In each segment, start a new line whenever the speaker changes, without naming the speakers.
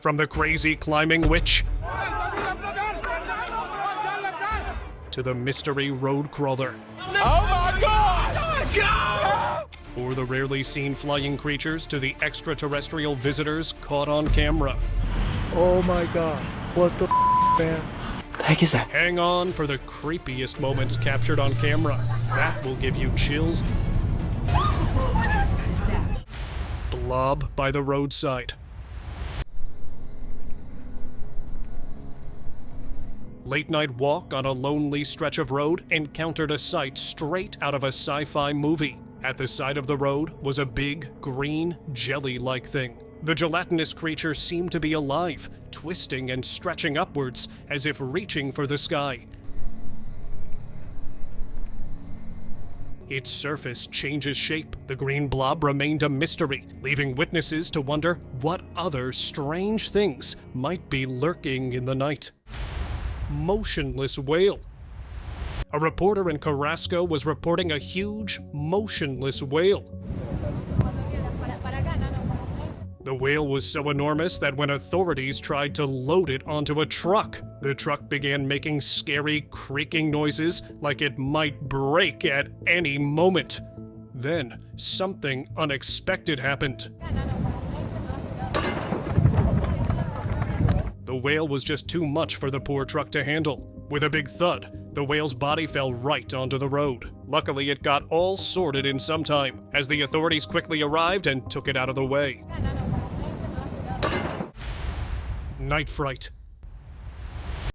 From the crazy climbing witch to the mystery road crawler.
Oh my God!
Or the rarely seen flying creatures to the extraterrestrial visitors caught on camera.
Oh my God, what the man?
The heck is that?
Hang on for the creepiest moments captured on camera. That will give you chills. Blob by the roadside. Late night walk on a lonely stretch of road encountered a sight straight out of a sci-fi movie. At the side of the road was a big, green, jelly-like thing. The gelatinous creature seemed to be alive, twisting and stretching upwards as if reaching for the sky. Its surface changes shape. The green blob remained a mystery, leaving witnesses to wonder what other strange things might be lurking in the night. Motionless whale. A reporter in Carrasco was reporting a huge, motionless whale. The whale was so enormous that when authorities tried to load it onto a truck, the truck began making scary, creaking noises like it might break at any moment. Then, something unexpected happened. The whale was just too much for the poor truck to handle. With a big thud, the whale's body fell right onto the road. Luckily, it got all sorted in some time, as the authorities quickly arrived and took it out of the way. Night fright.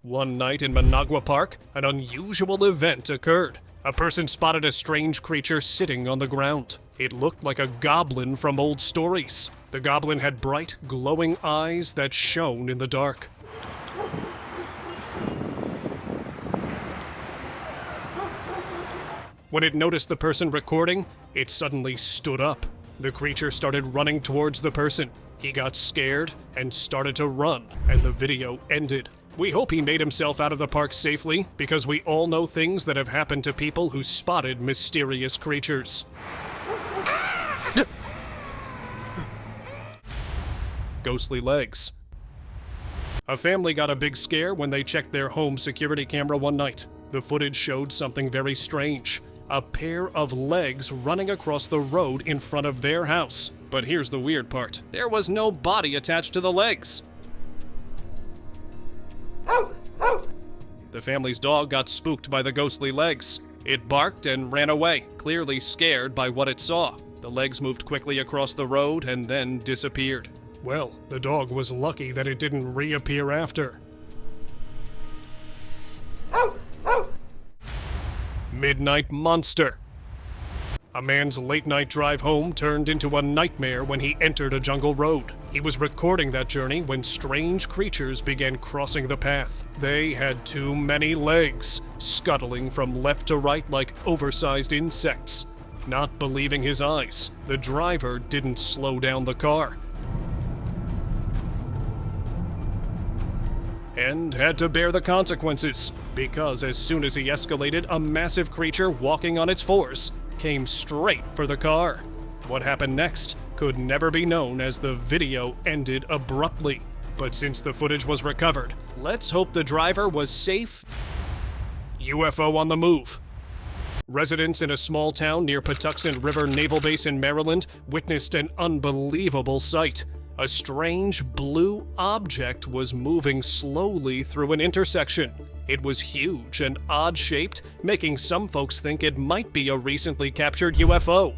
One night in Managua Park, an unusual event occurred. A person spotted a strange creature sitting on the ground. It looked like a goblin from old stories. The goblin had bright, glowing eyes that shone in the dark. When it noticed the person recording, it suddenly stood up. The creature started running towards the person. He got scared and started to run, and the video ended. We hope he made himself out of the park safely, because we all know things that have happened to people who spotted mysterious creatures. Ghostly legs. A family got a big scare when they checked their home security camera one night. The footage showed something very strange. A pair of legs running across the road in front of their house. But here's the weird part. There was no body attached to the legs. The family's dog got spooked by the ghostly legs. It barked and ran away, clearly scared by what it saw. The legs moved quickly across the road and then disappeared. Well, the dog was lucky that it didn't reappear after. Midnight monster. A man's late-night drive home turned into a nightmare when he entered a jungle road. He was recording that journey when strange creatures began crossing the path. They had too many legs, scuttling from left to right like oversized insects. Not believing his eyes, the driver didn't slow down the car. And had to bear the consequences, because as soon as he escalated, a massive creature walking on its fours came straight for the car. What happened next could never be known, as the video ended abruptly. But since the footage was recovered, let's hope the driver was safe. UFO on the move. Residents in a small town near Patuxent River Naval Base in Maryland witnessed an unbelievable sight. A strange blue object was moving slowly through an intersection. It was huge and odd-shaped, making some folks think it might be a recently captured UFO.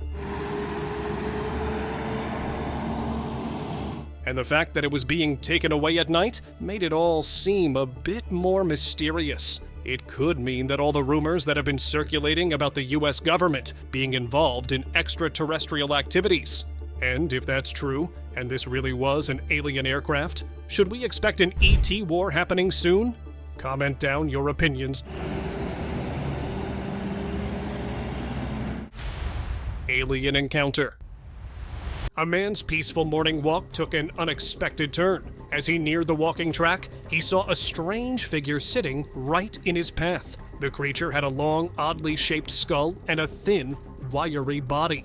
And the fact that it was being taken away at night made it all seem a bit more mysterious. It could mean that all the rumors that have been circulating about the US government being involved in extraterrestrial activities. And if that's true, and this really was an alien aircraft, should we expect an ET war happening soon? Comment down your opinions. Alien Encounter. A man's peaceful morning walk took an unexpected turn. As he neared the walking track, he saw a strange figure sitting right in his path. The creature had a long, oddly shaped skull and a thin, wiry body.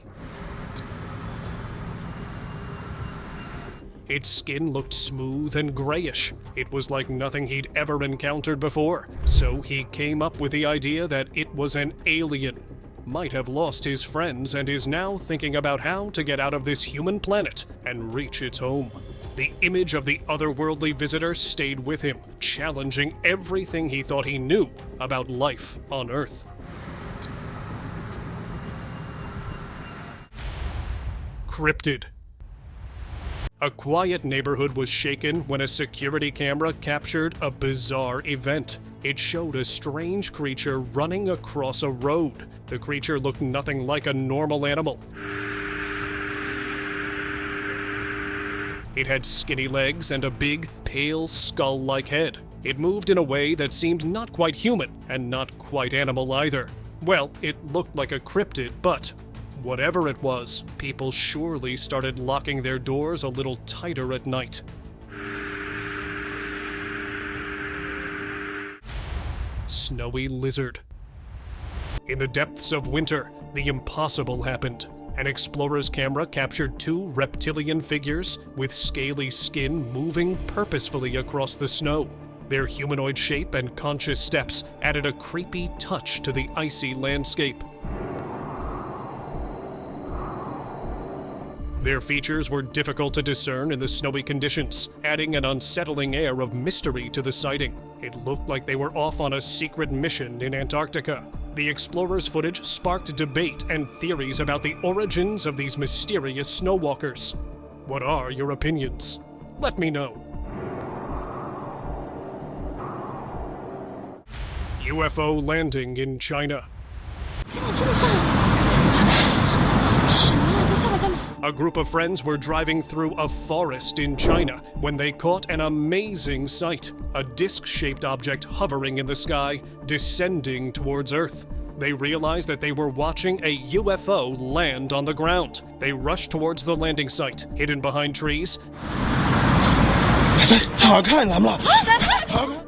Its skin looked smooth and grayish. It was like nothing he'd ever encountered before, so he came up with the idea that it was an alien. Might have lost his friends and is now thinking about how to get out of this human planet and reach its home. The image of the otherworldly visitor stayed with him, challenging everything he thought he knew about life on Earth. Cryptid. A quiet neighborhood was shaken when a security camera captured a bizarre event. It showed a strange creature running across a road. The creature looked nothing like a normal animal. It had skinny legs and a big, pale, skull-like head. It moved in a way that seemed not quite human and not quite animal either. Well, it looked like a cryptid, but whatever it was, people surely started locking their doors a little tighter at night. Snowy lizard. In the depths of winter, the impossible happened. An explorer's camera captured two reptilian figures with scaly skin moving purposefully across the snow. Their humanoid shape and conscious steps added a creepy touch to the icy landscape. Their features were difficult to discern in the snowy conditions, adding an unsettling air of mystery to the sighting. It looked like they were off on a secret mission in Antarctica. The explorers' footage sparked debate and theories about the origins of these mysterious snowwalkers. What are your opinions? Let me know. UFO Landing in China. A group of friends were driving through a forest in China when they caught an amazing sight. A disc-shaped object hovering in the sky, descending towards Earth. They realized that they were watching a UFO land on the ground. They rushed towards the landing site, hidden behind trees.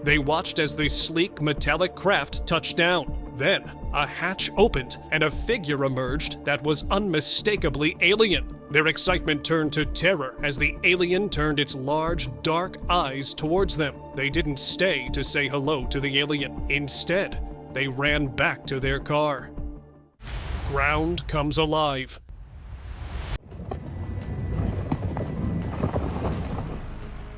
They watched as the sleek metallic craft touched down. Then, a hatch opened and a figure emerged that was unmistakably alien. Their excitement turned to terror as the alien turned its large, dark eyes towards them. They didn't stay to say hello to the alien. Instead, they ran back to their car. Ground comes alive.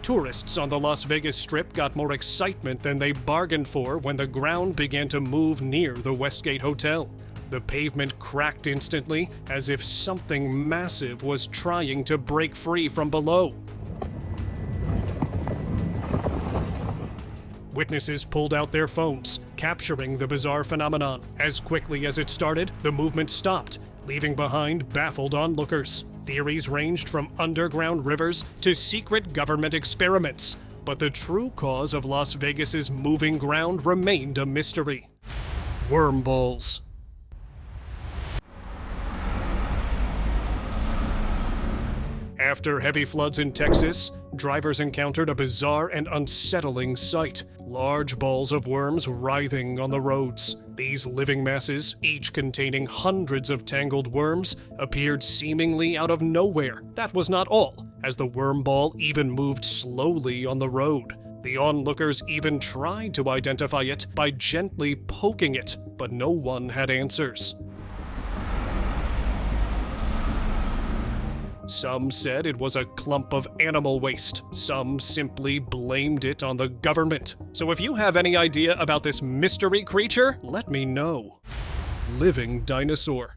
Tourists on the Las Vegas Strip got more excitement than they bargained for when the ground began to move near the Westgate Hotel. The pavement cracked instantly, as if something massive was trying to break free from below. Witnesses pulled out their phones, capturing the bizarre phenomenon. As quickly as it started, the movement stopped, leaving behind baffled onlookers. Theories ranged from underground rivers to secret government experiments, but the true cause of Las Vegas's moving ground remained a mystery. Worm balls. After heavy floods in Texas, drivers encountered a bizarre and unsettling sight. Large balls of worms writhing on the roads. These living masses, each containing hundreds of tangled worms, appeared seemingly out of nowhere. That was not all, as the worm ball even moved slowly on the road. The onlookers even tried to identify it by gently poking it, but no one had answers. Some said it was a clump of animal waste. Some simply blamed it on the government. So if you have any idea about this mystery creature, let me know. Living dinosaur.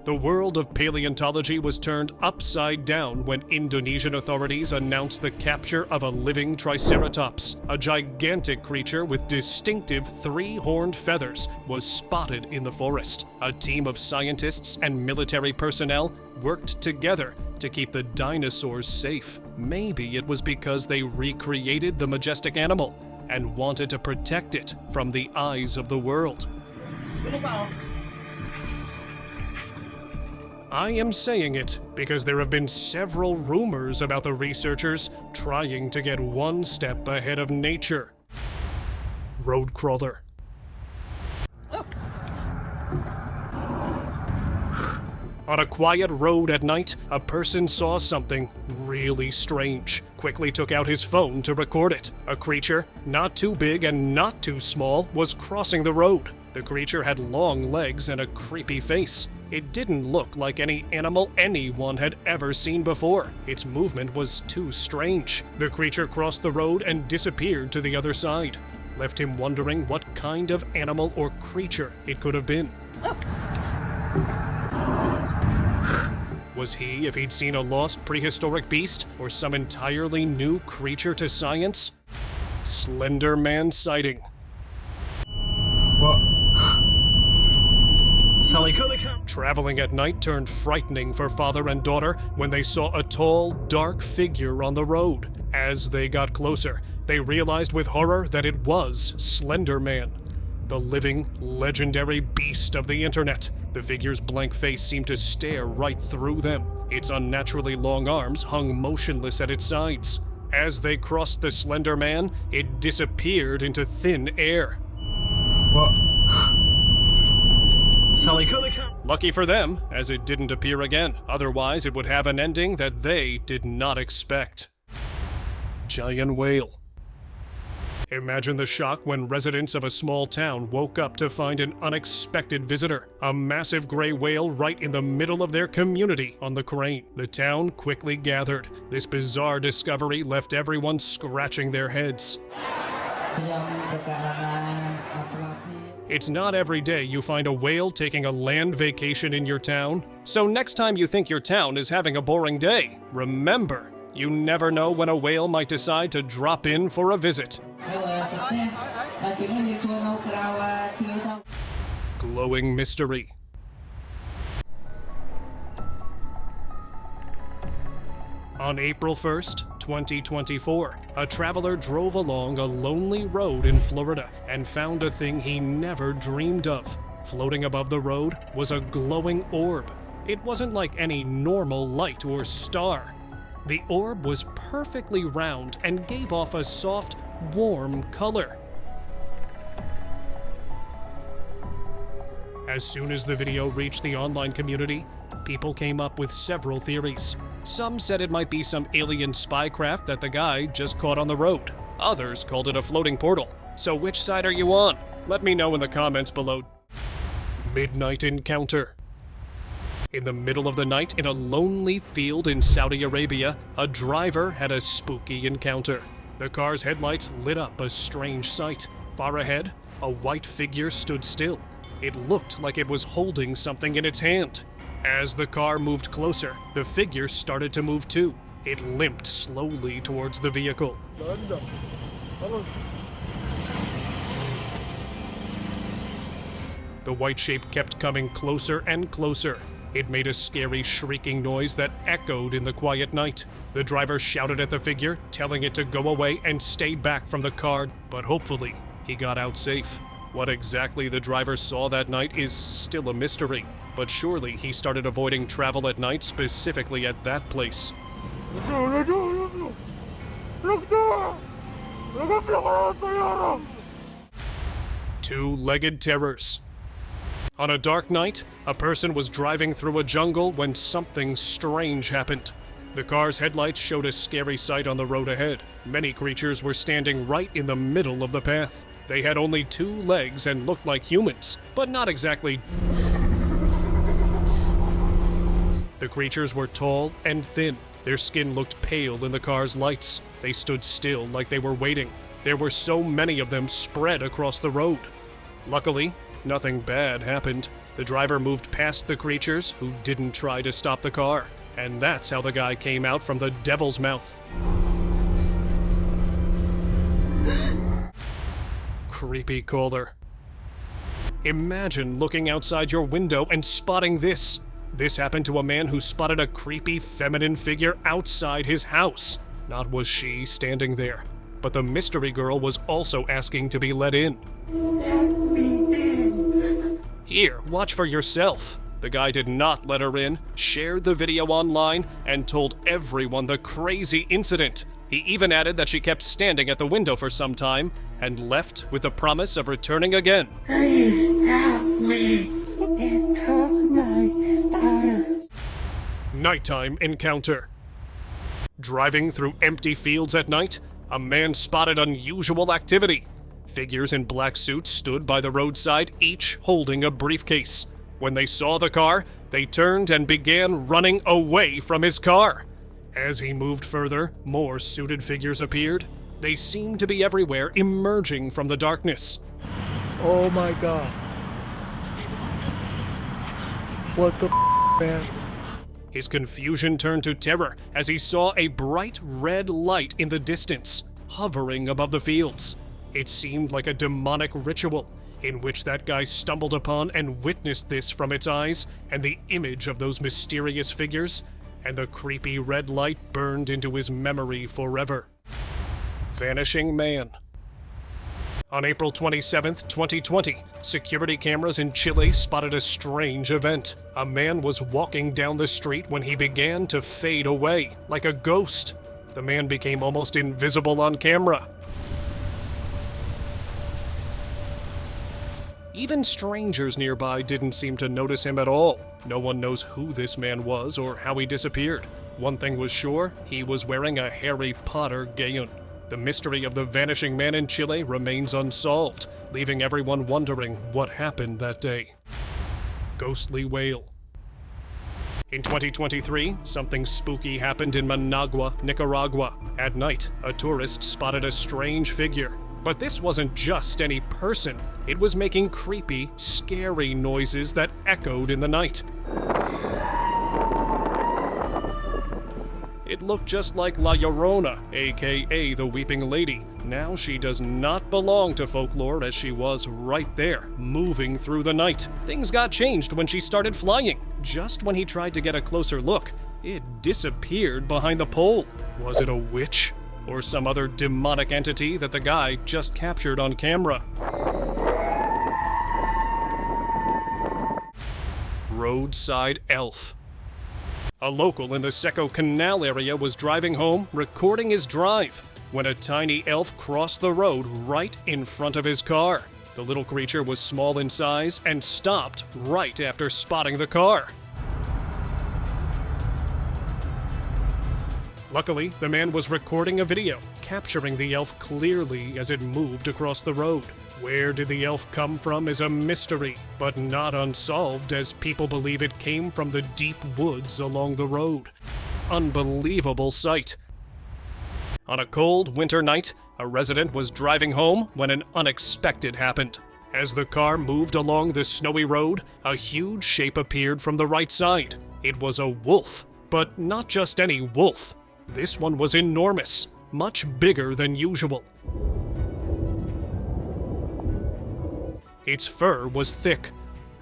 The world of paleontology was turned upside down when Indonesian authorities announced the capture of a living triceratops. A gigantic creature with distinctive three-horned feathers was spotted in the forest. A team of scientists and military personnel worked together to keep the dinosaurs safe. Maybe it was because they recreated the majestic animal and wanted to protect it from the eyes of the world. I am saying it because there have been several rumors about the researchers trying to get one step ahead of nature. Road crawler. On a quiet road at night, a person saw something really strange. Quickly took out his phone to record it. A creature, not too big and not too small, was crossing the road. The creature had long legs and a creepy face. It didn't look like any animal anyone had ever seen before. Its movement was too strange. The creature crossed the road and disappeared to the other side. Left him wondering what kind of animal or creature it could have been. Was he if he'd seen a lost prehistoric beast or some entirely new creature to science? Slender Man Sighting.
What? Sally, cut the camera.
Traveling at night turned frightening for father and daughter when they saw a tall, dark figure on the road. As they got closer, they realized with horror that it was Slender Man, the living, legendary beast of the internet. The figure's blank face seemed to stare right through them. Its unnaturally long arms hung motionless at its sides. As they crossed the Slender Man, it disappeared into thin air.
What? Sally, cut the camera.
Lucky for them, as it didn't appear again. Otherwise, it would have an ending that they did not expect. Giant whale. Imagine the shock when residents of a small town woke up to find an unexpected visitor. A massive gray whale right in the middle of their community on the crane. The town quickly gathered. This bizarre discovery left everyone scratching their heads. It's not every day you find a whale taking a land vacation in your town. So next time you think your town is having a boring day, remember, you never know when a whale might decide to drop in for a visit. Glowing mystery. On April 1st, 2024, a traveler drove along a lonely road in Florida and found a thing he never dreamed of. Floating above the road was a glowing orb. It wasn't like any normal light or star. The orb was perfectly round and gave off a soft, warm color. As soon as the video reached the online community, people came up with several theories. Some said it might be some alien spycraft that the guy just caught on the road. Others called it a floating portal. So which side are you on? Let me know in the comments below. Midnight Encounter. In the middle of the night, in a lonely field in Saudi Arabia, a driver had a spooky encounter. The car's headlights lit up a strange sight. Far ahead, a white figure stood still. It looked like it was holding something in its hand. As the car moved closer, the figure started to move too. It limped slowly towards the vehicle. The white shape kept coming closer and closer. It made a scary shrieking noise that echoed in the quiet night. The driver shouted at the figure, telling it to go away and stay back from the car, but hopefully, he got out safe. What exactly the driver saw that night is still a mystery, but surely he started avoiding travel at night specifically at that place. Two-legged terrors. On a dark night, a person was driving through a jungle when something strange happened. The car's headlights showed a scary sight on the road ahead. Many creatures were standing right in the middle of the path. They had only 2 legs and looked like humans, but not exactly. The creatures were tall and thin. Their skin looked pale in the car's lights. They stood still like they were waiting. There were so many of them spread across the road. Luckily, nothing bad happened. The driver moved past the creatures, who didn't try to stop the car. And that's how the guy came out from the devil's mouth. Creepy caller. Imagine looking outside your window and spotting this. This happened to a man who spotted a creepy feminine figure outside his house. Not was she standing there, but the mystery girl was also asking to be let in. Here, watch for yourself. The guy did not let her in, shared the video online, and told everyone the crazy incident. He even added that she kept standing at the window for some time and left with the promise of returning again.
Please help me. It took my life.
Nighttime encounter. Driving through empty fields at night, a man spotted unusual activity. Figures in black suits stood by the roadside, each holding a briefcase. When they saw the car, they turned and began running away from his car. As he moved further, more suited figures appeared. They seemed to be everywhere, emerging from the darkness.
Oh my god. What the man?
His confusion turned to terror as he saw a bright red light in the distance, hovering above the fields. It seemed like a demonic ritual, in which that guy stumbled upon and witnessed this from its eyes and the image of those mysterious figures, and the creepy red light burned into his memory forever. Vanishing Man. On April 27, 2020, security cameras in Chile spotted a strange event. A man was walking down the street when he began to fade away, like a ghost. The man became almost invisible on camera. Even strangers nearby didn't seem to notice him at all. No one knows who this man was or how he disappeared. One thing was sure, he was wearing a Harry Potter gown. The mystery of the vanishing man in Chile remains unsolved, leaving everyone wondering what happened that day. Ghostly whale. In 2023, something spooky happened in Managua, Nicaragua. At night, a tourist spotted a strange figure. But this wasn't just any person. It was making creepy, scary noises that echoed in the night. It looked just like La Llorona, aka the Weeping Lady. Now she does not belong to folklore, as she was right there, moving through the night. Things got changed when she started flying. Just when he tried to get a closer look, it disappeared behind the pole. Was it a witch? Or some other demonic entity that the guy just captured on camera? Roadside elf. A local in the Seco Canal area was driving home, recording his drive, when a tiny elf crossed the road right in front of his car. The little creature was small in size and stopped right after spotting the car. Luckily, the man was recording a video, capturing the elf clearly as it moved across the road. Where did the elf come from is a mystery, but not unsolved, as people believe it came from the deep woods along the road. Unbelievable sight. On a cold winter night, a resident was driving home when an unexpected happened. As the car moved along the snowy road, a huge shape appeared from the right side. It was a wolf, but not just any wolf. This one was enormous, much bigger than usual. Its fur was thick.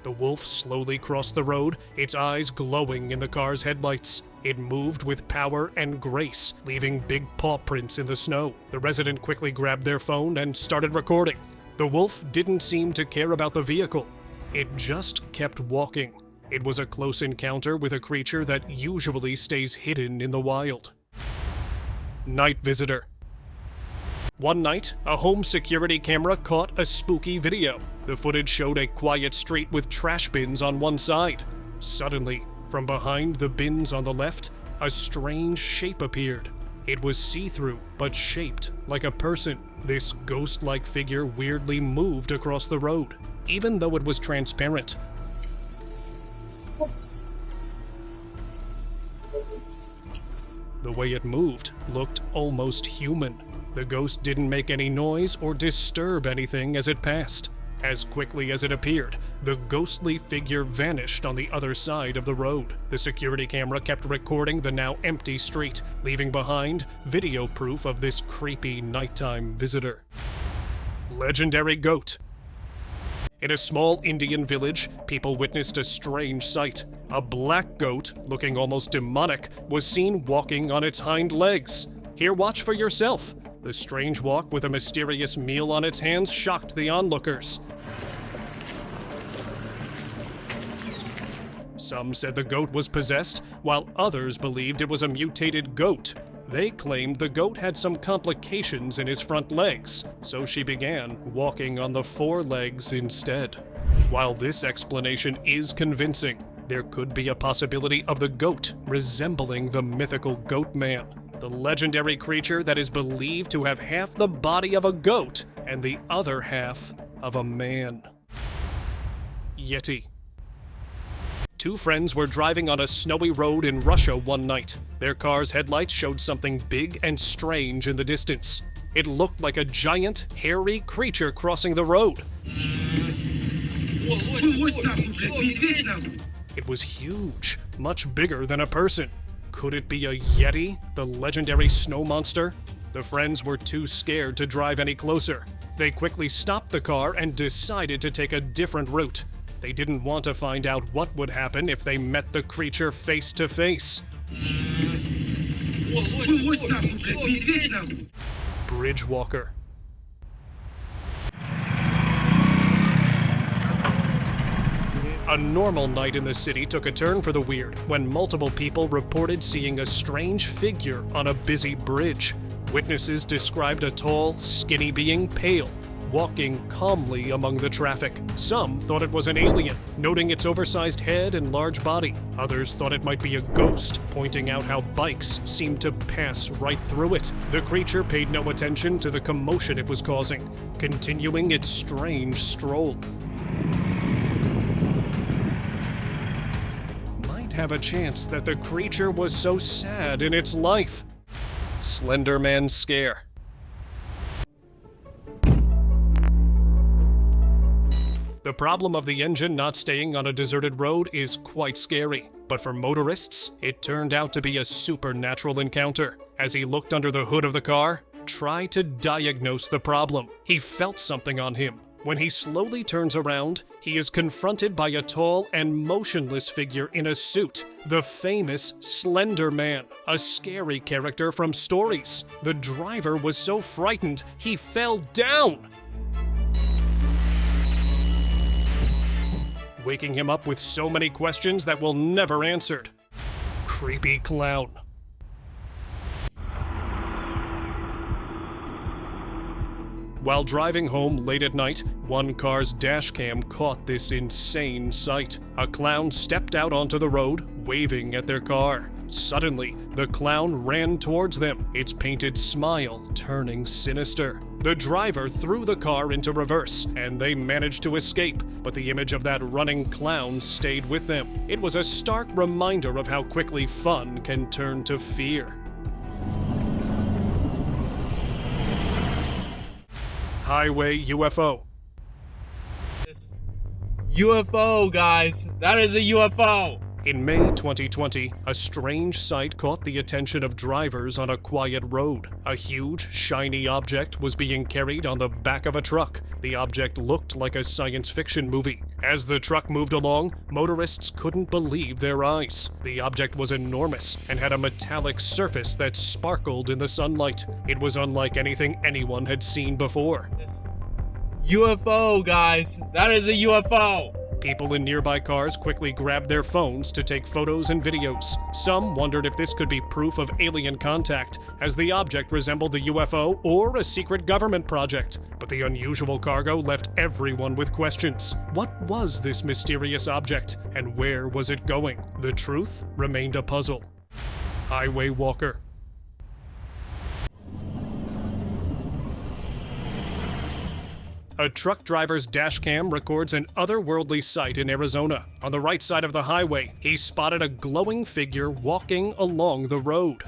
The wolf slowly crossed the road, its eyes glowing in the car's headlights. It moved with power and grace, leaving big paw prints in the snow. The resident quickly grabbed their phone and started recording. The wolf didn't seem to care about the vehicle. It just kept walking. It was a close encounter with a creature that usually stays hidden in the wild. Night visitor. One night, a home security camera caught a spooky video. The footage showed a quiet street with trash bins on one side. Suddenly, from behind the bins on the left, a strange shape appeared. It was see-through, but shaped like a person. This ghost-like figure weirdly moved across the road, even though it was transparent. The way it moved looked almost human. The ghost didn't make any noise or disturb anything as it passed. As quickly as it appeared, the ghostly figure vanished on the other side of the road. The security camera kept recording the now empty street, leaving behind video proof of this creepy nighttime visitor. Legendary goat. In a small Indian village, people witnessed a strange sight. A black goat, looking almost demonic, was seen walking on its hind legs. Here, watch for yourself. The strange walk with a mysterious meal on its hands shocked the onlookers. Some said the goat was possessed, while others believed it was a mutated goat. They claimed the goat had some complications in his front legs, so she began walking on the 4 legs instead. While this explanation is convincing, There could be a possibility of the goat resembling the mythical Goat Man, the legendary creature that is believed to have half the body of a goat and the other half of a man. Yeti. Two friends were driving on a snowy road in Russia one night. Their car's headlights showed something big and strange in the distance. It looked like a giant, hairy creature crossing the road. It was huge, much bigger than a person. Could it be a Yeti, the legendary snow monster? The friends were too scared to drive any closer. They quickly stopped the car and decided to take a different route. They didn't want to find out what would happen if they met the creature face to face. Bridge walker. A normal night in the city took a turn for the weird when multiple people reported seeing a strange figure on a busy bridge. Witnesses described a tall, skinny being, pale, walking calmly among the traffic. Some thought it was an alien, noting its oversized head and large body. Others thought it might be a ghost, pointing out how bikes seemed to pass right through it. The creature paid no attention to the commotion it was causing, continuing its strange stroll. Might have a chance that the creature was so sad in its life. Slender Man scare. The problem of the engine not staying on a deserted road is quite scary, but for motorists, it turned out to be a supernatural encounter. As he looked under the hood of the car, try to diagnose the problem. He felt something on him. When he slowly turns around, he is confronted by a tall and motionless figure in a suit, the famous Slender Man, a scary character from stories. The driver was so frightened, he fell down, waking him up with so many questions that were never answered. Creepy clown. While driving home late at night, one car's dash cam caught this insane sight. A clown stepped out onto the road, waving at their car. Suddenly, the clown ran towards them, its painted smile turning sinister. The driver threw the car into reverse, and they managed to escape, but the image of that running clown stayed with them. It was a stark reminder of how quickly fun can turn to fear. Highway UFO.
UFO, guys. That is a UFO.
In May 2020, a strange sight caught the attention of drivers on a quiet road. A huge, shiny object was being carried on the back of a truck. The object looked like a science fiction movie. As the truck moved along, motorists couldn't believe their eyes. The object was enormous and had a metallic surface that sparkled in the sunlight. It was unlike anything anyone had seen before.
UFO, guys. That is a UFO.
People in nearby cars quickly grabbed their phones to take photos and videos. Some wondered if this could be proof of alien contact, as the object resembled a UFO or a secret government project. But the unusual cargo left everyone with questions. What was this mysterious object, and where was it going? The truth remained a puzzle. Highway walker. A truck driver's dashcam records an otherworldly sight in Arizona. On the right side of the highway, he spotted a glowing figure walking along the road.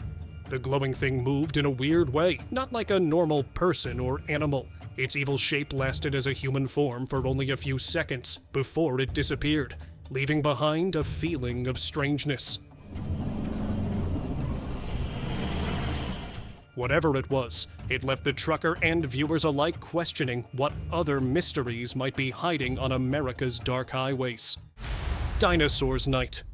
The glowing thing moved in a weird way, not like a normal person or animal. Its evil shape lasted as a human form for only a few seconds before it disappeared, leaving behind a feeling of strangeness. Whatever it was, it left the trucker and viewers alike questioning what other mysteries might be hiding on America's dark highways. Dinosaurs Night.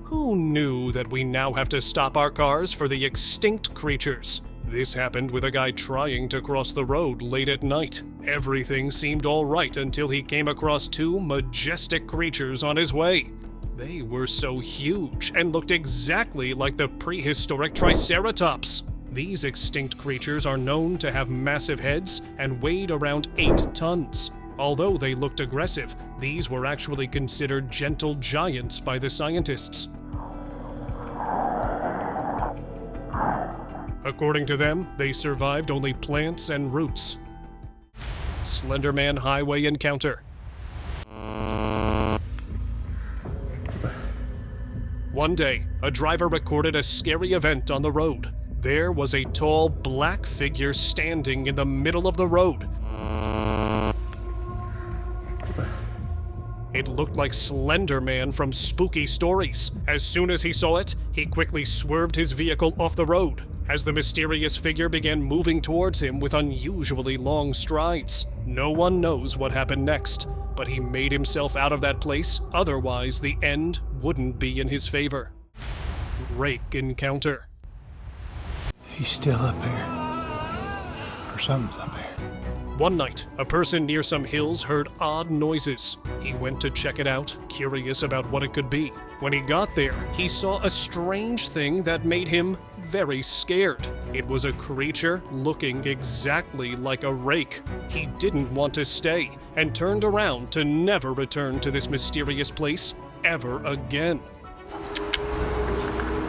Who knew that we now have to stop our cars for the extinct creatures? This happened with a guy trying to cross the road late at night. Everything seemed all right until he came across two majestic creatures on his way. They were so huge and looked exactly like the prehistoric Triceratops. These extinct creatures are known to have massive heads and weighed around 8 tons. Although they looked aggressive, these were actually considered gentle giants by the scientists. According to them, they survived only plants and roots. Slender Man Highway Encounter. One day, a driver recorded a scary event on the road. There was a tall, black figure standing in the middle of the road. It looked like Slender Man from spooky stories. As soon as he saw it, he quickly swerved his vehicle off the road, as the mysterious figure began moving towards him with unusually long strides. No one knows what happened next, but he made himself out of that place, otherwise the end wouldn't be in his favor. Rake Encounter.
He's still up here. Or something's up here.
One night, a person near some hills heard odd noises. He went to check it out, curious about what it could be. When he got there, he saw a strange thing that made him very scared. It was a creature looking exactly like a rake. He didn't want to stay and turned around to never return to this mysterious place ever again.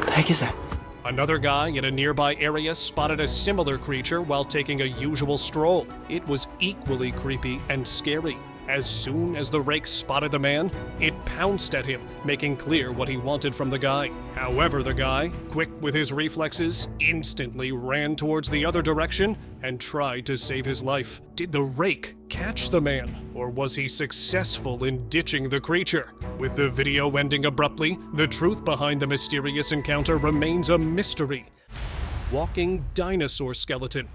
The heck is that?
Another guy in a nearby area spotted a similar creature while taking a usual stroll. It was equally creepy and scary. As soon as the rake spotted the man, it pounced at him, making clear what he wanted from the guy. However, the guy, quick with his reflexes, instantly ran towards the other direction and tried to save his life. Did the rake catch the man, or was he successful in ditching the creature? With the video ending abruptly, the truth behind the mysterious encounter remains a mystery. Walking dinosaur skeleton.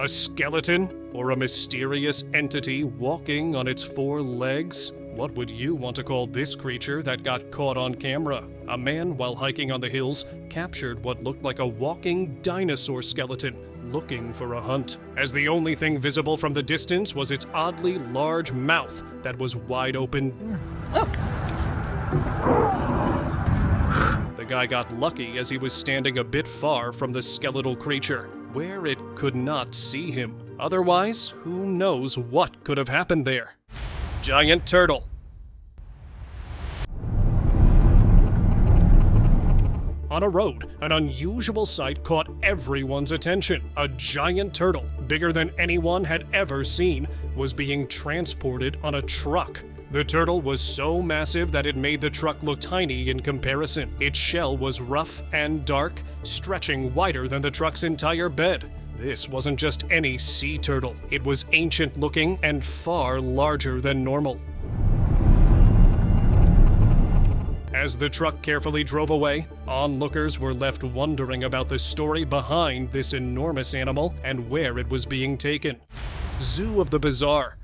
A skeleton, or a mysterious entity walking on its 4 legs? What would you want to call this creature that got caught on camera? A man, while hiking on the hills, captured what looked like a walking dinosaur skeleton, looking for a hunt, as the only thing visible from the distance was its oddly large mouth that was wide open. The guy got lucky as he was standing a bit far from the skeletal creature, where it could not see him. Otherwise, who knows what could have happened there? Giant turtle. On a road, an unusual sight caught everyone's attention. A giant turtle, bigger than anyone had ever seen, was being transported on a truck. The turtle was so massive that it made the truck look tiny in comparison. Its shell was rough and dark, stretching wider than the truck's entire bed. This wasn't just any sea turtle. It was ancient-looking and far larger than normal. As the truck carefully drove away, onlookers were left wondering about the story behind this enormous animal and where it was being taken. Zoo of the Bizarre.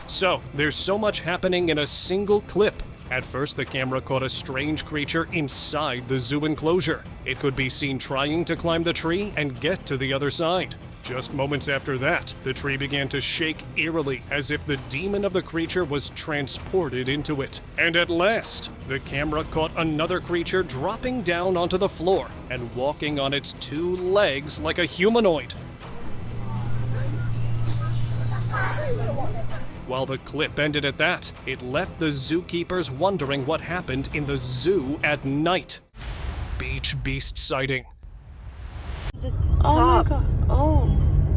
So, there's so much happening in a single clip. At first, the camera caught a strange creature inside the zoo enclosure. It could be seen trying to climb the tree and get to the other side. Just moments after that, the tree began to shake eerily, as if the demon of the creature was transported into it. And at last, the camera caught another creature dropping down onto the floor and walking on its 2 legs like a humanoid. While the clip ended at that, it left the zookeepers wondering what happened in the zoo at night. Beach beast sighting.
Oh my god. Oh,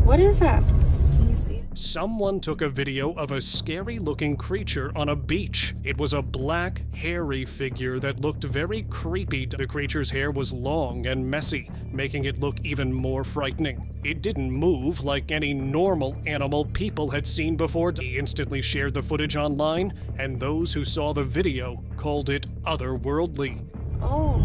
what is that? Can you see it?
Someone took a video of a scary-looking creature on a beach. It was a black, hairy figure that looked very creepy. The creature's hair was long and messy, making it look even more frightening. It didn't move like any normal animal people had seen before. He instantly shared the footage online, and those who saw the video called it otherworldly.
Oh,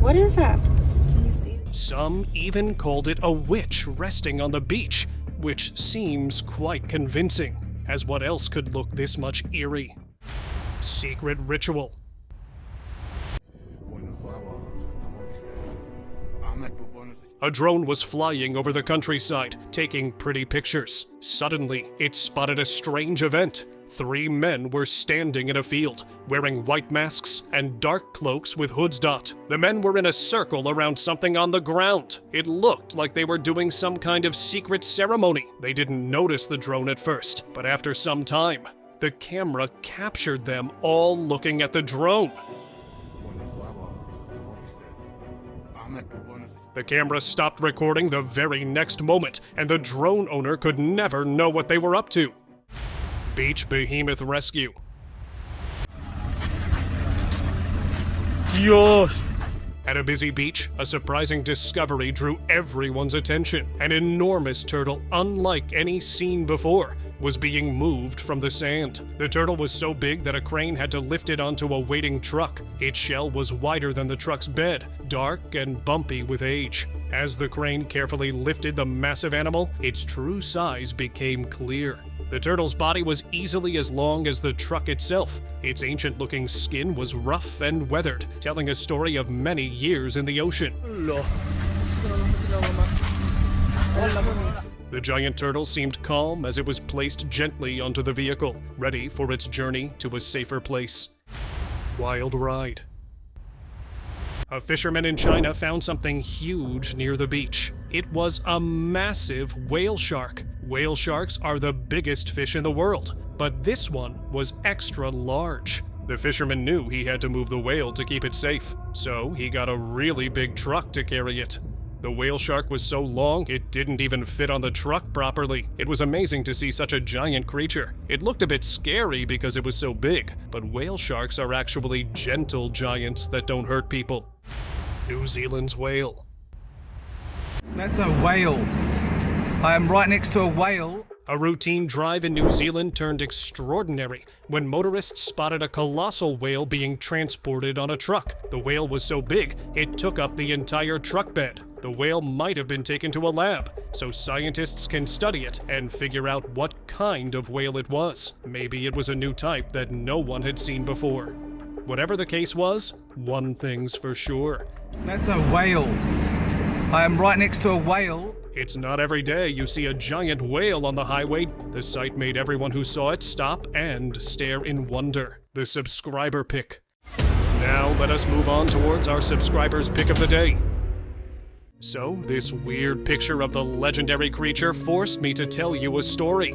what is that? Can you see it?
Some even called it a witch resting on the beach, which seems quite convincing, as what else could look this much eerie? Secret ritual. A drone was flying over the countryside, taking pretty pictures. Suddenly, it spotted a strange event. 3 men were standing in a field, wearing white masks and dark cloaks with hoods. The men were in a circle around something on the ground. It looked like they were doing some kind of secret ceremony. They didn't notice the drone at first, but after some time, the camera captured them all looking at the drone. The camera stopped recording the very next moment, and the drone owner could never know what they were up to. Beach Behemoth Rescue.
Dios!
At a busy beach, a surprising discovery drew everyone's attention. An enormous turtle, unlike any seen before, was being moved from the sand. The turtle was so big that a crane had to lift it onto a waiting truck. Its shell was wider than the truck's bed, dark and bumpy with age. As the crane carefully lifted the massive animal, its true size became clear. The turtle's body was easily as long as the truck itself. Its ancient-looking skin was rough and weathered, telling a story of many years in the ocean. The giant turtle seemed calm as it was placed gently onto the vehicle, ready for its journey to a safer place. Wild ride. A fisherman in China found something huge near the beach. It was a massive whale shark. Whale sharks are the biggest fish in the world, but this one was extra large. The fisherman knew he had to move the whale to keep it safe, so he got a really big truck to carry it. The whale shark was so long, it didn't even fit on the truck properly. It was amazing to see such a giant creature. It looked a bit scary because it was so big, but whale sharks are actually gentle giants that don't hurt people. New Zealand's whale.
That's a whale. I am right next to a whale.
A routine drive in New Zealand turned extraordinary when motorists spotted a colossal whale being transported on a truck. The whale was so big, it took up the entire truck bed. The whale might have been taken to a lab, so scientists can study it and figure out what kind of whale it was. Maybe it was a new type that no one had seen before. Whatever the case was, one thing's for sure.
That's a whale. I am right next to a whale.
It's not every day you see a giant whale on the highway. The sight made everyone who saw it stop and stare in wonder. The subscriber pick. Now let us move on towards our subscriber's pick of the day. So, this weird picture of the legendary creature forced me to tell you a story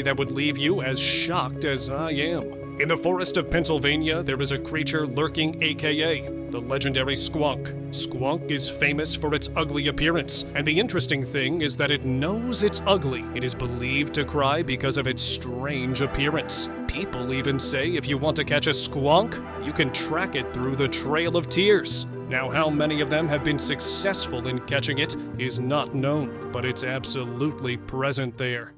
that would leave you as shocked as I am. In the forest of Pennsylvania, there is a creature lurking, aka the legendary squonk. Squonk is famous for its ugly appearance, and the interesting thing is that it knows it's ugly. It is believed to cry because of its strange appearance. People even say if you want to catch a squonk, you can track it through the Trail of Tears. Now, how many of them have been successful in catching it is not known, but it's absolutely present there.